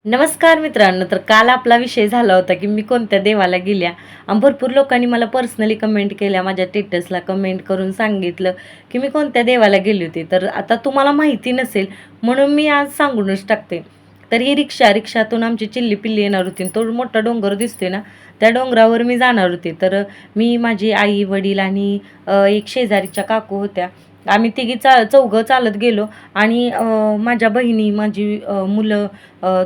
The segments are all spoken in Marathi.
नमस्कार मित्रांनो. तर काल आपला विषय झाला होता की मी कोणत्या देवाला गेल्या आणि भरपूर लोकांनी मला पर्सनली कमेंट केल्या, माझ्या स्टेटसला कमेंट करून सांगितलं की मी कोणत्या देवाला गेली होती. तर आता तुम्हाला माहिती नसेल म्हणून मी आज सांगूनच टाकते. तर ही रिक्षातून आमची चिल्ली पिल्ली येणार होती. तो मोठा डोंगर दिसतोय ना, त्या डोंगरावर मी जाणार होते. तर मी, माझी आई वडील आणि एक शेजारीच्या काकू होत्या. आम्ही तिघी चौघं चालत गेलो आणि माझ्या बहिणी, माझी मुलं,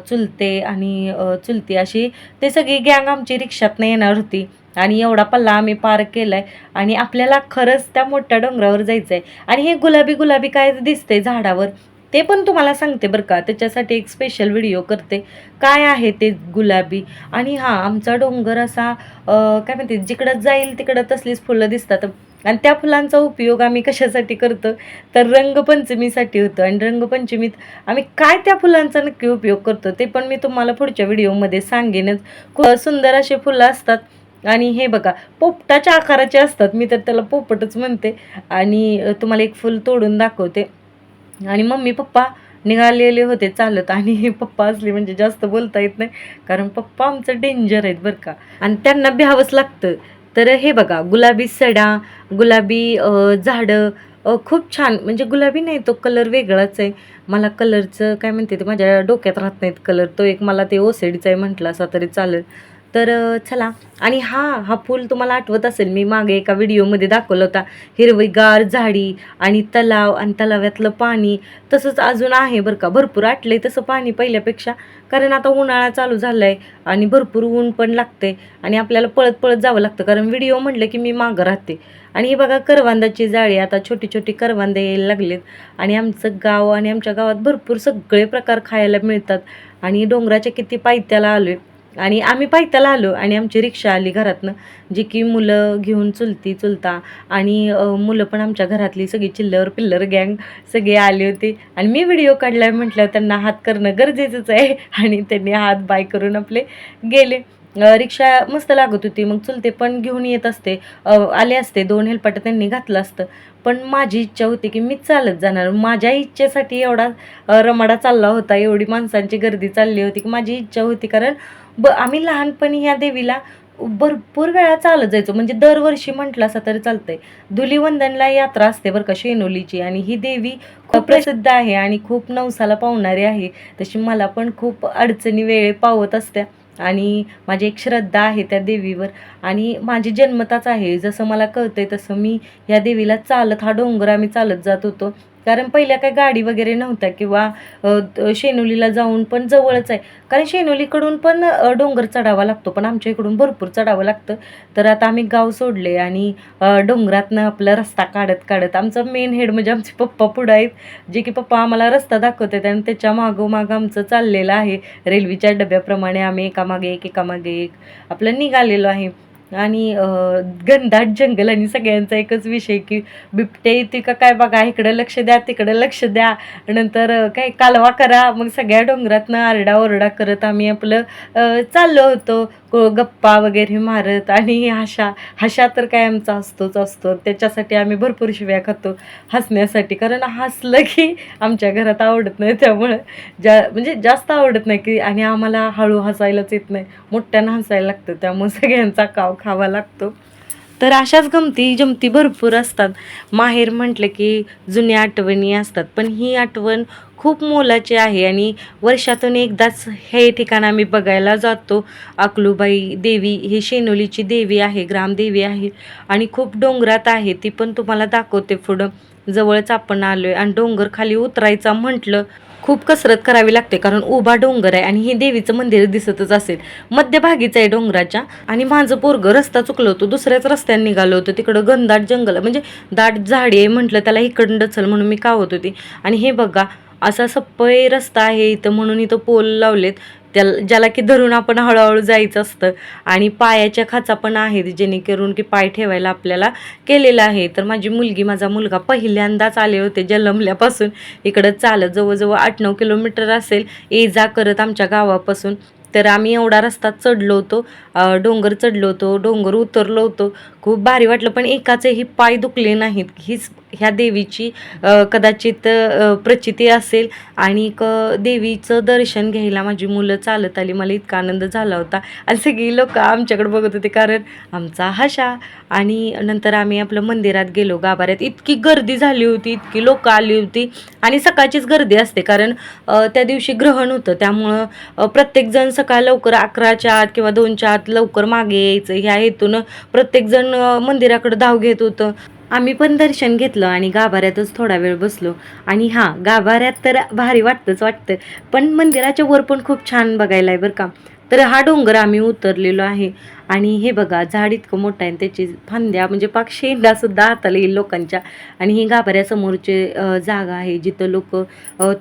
चुलते आणि चुलती अशी ते सगळी गँग आमची रिक्षातनं येणार होती. आणि एवढा पल्ला आम्ही पार केलाय आणि आपल्याला खरंच त्या मोठ्या डोंगरावर जायचं आहे. आणि हे गुलाबी गुलाबी काय दिसतंय झाडावर, ते पण तुम्हाला सांगते बरं का. त्याच्यासाठी एक स्पेशल व्हिडिओ करते, काय आहे ते गुलाबी. आणि हां, आमचा डोंगर असा काय म्हणते, जिकडं जाईल तिकडं तसलीच फुलं दिसतात. आणि त्या फुलांचा उपयोग आम्ही कशासाठी करतो, तर रंगपंचमीसाठी होतो. आणि रंगपंचमीत आम्ही काय त्या फुलांचा नक्की उपयोग करतो ते पण मी तुम्हाला पुढच्या व्हिडिओमध्ये सांगेनच. खूप सुंदर असे फुलं असतात. आणि हे बघा, पोपटाच्या आकाराचे असतात, मी तर त्याला पोपटच म्हणते. आणि तुम्हाला एक फुल तोडून दाखवते. आणि मम्मी पप्पा निघालेले होते चालत. आणि हे पप्पा असले म्हणजे जास्त बोलता येत नाही, कारण पप्पा आमचं डेंजर आहेत बरं का, आणि त्यांना भ्यावंच लागतं. तर हे बघा, गुलाबी सडा, गुलाबी झाडं, खूप छान. म्हणजे गुलाबी नाही, तो कलर वेगळाच आहे. मला कलरचं काय म्हणते ते माझ्या डोक्यात राहत नाहीत कलर. तो एक मला ते ओसेडीचा आहे म्हटलं असा तरी चालेल. तर चला. आणि हा फूल तुम्हाला आठवत असेल, मी मागे एका व्हिडिओमध्ये दाखवला होता. हिरवीगार झाडी आणि तलाव, आणि तलावातलं पाणी तसंच अजून आहे बरं का. भरपूर आटलंय तसं पाणी पहिल्यापेक्षा, कारण आता उन्हाळा चालू झाला आहे आणि भरपूर ऊन पण लागते आणि आपल्याला पळत पळत जावं लागतं, कारण व्हिडिओ म्हटलं की मी मागं राहते. आणि हे बघा, करवंदाची जाळी, आता छोटी छोटी करवंदे यायला लागलेत. आणि आमचं गाव, आणि आमच्या गावात भरपूर सगळे प्रकार खायला मिळतात. आणि डोंगराच्या किती पायथ्याला आलोय. आणि आम्ही पायथ्याला आलो आणि आमची रिक्षा आली घरातनं, जी की मुलं घेऊन, चुलती चुलता आणि मुलं पण आमच्या घरातली सगळी चिल्लर पिल्लर गँग सगळे आले होते. आणि मी व्हिडिओ काढलाय म्हटल्यावर त्यांना हात करणं गरजेचंच आहे. आणि त्यांनी हात बाय करून आपले गेले. रिक्षा मस्त लागत होती. मग चुलते पण घेऊन येत असते, आले असते, 2 हेलपाटं त्यांनी घातलं असतं. पण माझी इच्छा होती की मीच चालत जाणार. माझ्या इच्छेसाठी एवढा रमाडा चालला होता, एवढी माणसांची गर्दी चालली होती की माझी इच्छा होती. कारण आम्ही लहानपणी ह्या देवीला भरपूर वेळा चालत जायचो. म्हणजे दरवर्षी म्हटलं असं तरी चालतंय. धुलिवंदनला यात्रा असते बरं का शेनोलीची, आणि ही देवी खूप प्रसिद्ध आहे आणि खूप नवसाला पावणारी आहे. तशी मला पण खूप अडचणी वेळे पावत असत्या. आणि माझी एक श्रद्धा आहे त्या देवीवर. आणि माझी जन्मताच आहे, जसं मला कळतंय तसं मी या देवीला चालत, हा डोंगर आम्ही चालत जात होतो. कारण पहिल्या काय गाडी वगैरे नव्हत्या, किंवा शेनोलीला जाऊन पण जवळच आहे. कारण शेनोलीकडून पण डोंगर चढावा लागतो, पण आमच्या इकडून भरपूर चढावं लागतं. तर आता आम्ही गाव सोडले आणि डोंगरातनं आपला रस्ता काढत काढत, आमचा मेन हेड म्हणजे आमचे पप्पा पुढं आहेत, जे की पप्पा आम्हाला रस्ता दाखवत आहेत. आणि त्याच्या मागोमाग आमचं चाललेलं आहे, रेल्वेच्या डब्याप्रमाणे आम्ही एकामागे एक एकामागे एक आपलं निघालेलो आहे. आणि घनदाट जंगल, आणि सगळ्यांचा एकच विषय की बिबटे येते का काय बघा, इकडं लक्ष द्या, तिकडं लक्ष द्या. नंतर काय कालवा करा. मग सगळ्या डोंगरातनं आरडाओरडा करत आम्ही आपलं चाललो होतो, गप्पा वगैरे मारत. आणि हशा तर काय आमचा असतोच असतो. त्याच्यासाठी आम्ही भरपूर शिव्या खातो हसण्यासाठी, कारण हसलं की आमच्या घरात आवडत नाही. त्यामुळं म्हणजे जास्त आवडत नाही की, आणि आम्हाला हळू हसायलाच येत नाही, मोठ्यानं हसायला लागतं. त्यामुळे सगळ्यांचा काव खावा लागतो. तर अशाच गमती जमती भरपूर असतात. माहेर म्हटलं की जुन्या आठवणी असतात, पण ही आठवण खूप मोलाची आहे. आणि वर्षातून एकदाच हे ठिकाण आम्ही बघायला जातो. अकलूबाई देवी ही शेनोलीची देवी आहे, ग्रामदेवी आहे, आणि खूप डोंगरात आहे. ती पण तुम्हाला दाखवते पुढं. जवळच आपण आलोय. आणि डोंगर खाली उतरायचा म्हटलं खूप कसरत करावी लागते, कारण उभा डोंगर आहे. आणि हे देवीचं मंदिर दिसतच असेल, मध्यभागीच आहे डोंगराच्या. आणि माझं पोरगं रस्ता चुकलं होतं, दुसऱ्याच रस्त्याने निघालं होतं. तिकडं घनदाट जंगल, म्हणजे दाट झाडी आहे. म्हटलं त्याला इकडं चल म्हणून मी कावत होती. आणि हे बघा, असा सप्पय रस्ता आहे इथं, म्हणून इथं पोल लावलेत, ज्याला की धरून आपण हळूहळू जायचं असतं. आणि पायाच्या खाचा पण आहेत, जेणेकरून की पाय ठेवायला आपल्याला केलेलं आहे. तर माझी मुलगी, माझा मुलगा पहिल्यांदाच आले होते जन्मल्यापासून इकडं चालत. जवळजवळ 8-9 किलोमीटर असेल ये जा करत आमच्या गावापासून. तर आम्ही एवढा रस्ता चढलो होतो, डोंगर चढलो होतो, डोंगर उतरलो होतो. खूप भारी वाटलं, पण एकाचेही पाय दुखले नाहीत. हीच ह्या देवीची कदाचित प्रचिती असेल. आणि देवीचं दर्शन घ्यायला माझी मुलं चालत आली. मला इतका आनंद झाला होता आणि सगळी लोक आमच्याकडे बघत होते, कारण आमचा हशा. आणि नंतर आम्ही आपलं मंदिरात गेलो. गाभाऱ्यात इतकी गर्दी झाली होती, इतकी लोक आली होती. आणि सकाळचीच गर्दी असते, कारण त्या दिवशी ग्रहण होतं, त्यामुळं प्रत्येकजण सकाळ लवकर 11च्या आत किंवा 2च्या आत लवकर मागे यायचं ह्या हेतून प्रत्येकजण मंदिराकडे धाव घेत होतं. आम्ही पण दर्शन घेतलं आणि गाभाऱ्यातच थोडा वेळ बसलो. आणि हां, गाभाऱ्यात तर भारी वाटतं, पण मंदिराच्या वर पण खूप छान बघायला आहे बरं का. तर हा डोंगर आम्ही उतरलेलो आहे. आणि हे बघा, झाड इतकं मोठं आहे, त्याची फांद्या म्हणजे पाक शेंडासुद्धा हाताला येईल लोकांच्या. आणि ही गाभाऱ्यासमोरचे जागा आहे, जिथं लोक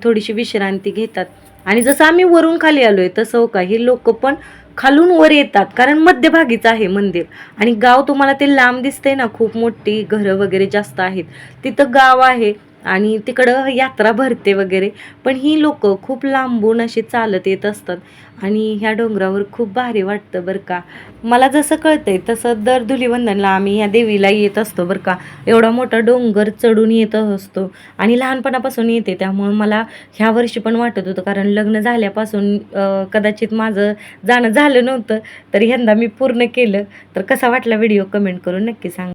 थोडीशी विश्रांती घेतात. आणि जसं आम्ही वरून खाली आलोय तसं हो का, हे लोक पण खालून वर येतात, कारण मध्यभागीच आहे मंदिर. आणि गाव तुम्हाला ते लांब दिसतंय ना, खूप मोठी घरं वगैरे जास्त आहेत, तिथं गाव आहे. आणि तिकडं यात्रा भरते वगैरे, पण ही लोक खूप लांबून अशी चालत येत असतात. आणि ह्या डोंगरावर खूप भारी वाटतं बरं का. मला जसं कळतंय तसं दर धुलीवंदनला आम्ही ह्या देवीला येत असतो बरं का. एवढा मोठा डोंगर चढून येत असतो आणि लहानपणापासून येते, त्यामुळे मला ह्या वर्षी पण वाटत होतं, कारण लग्न झाल्यापासून कदाचित माझं जाणं झालं नव्हतं, तर यंदा मी पूर्ण केलं. तर कसा वाटला व्हिडिओ कमेंट करून नक्की सांगा.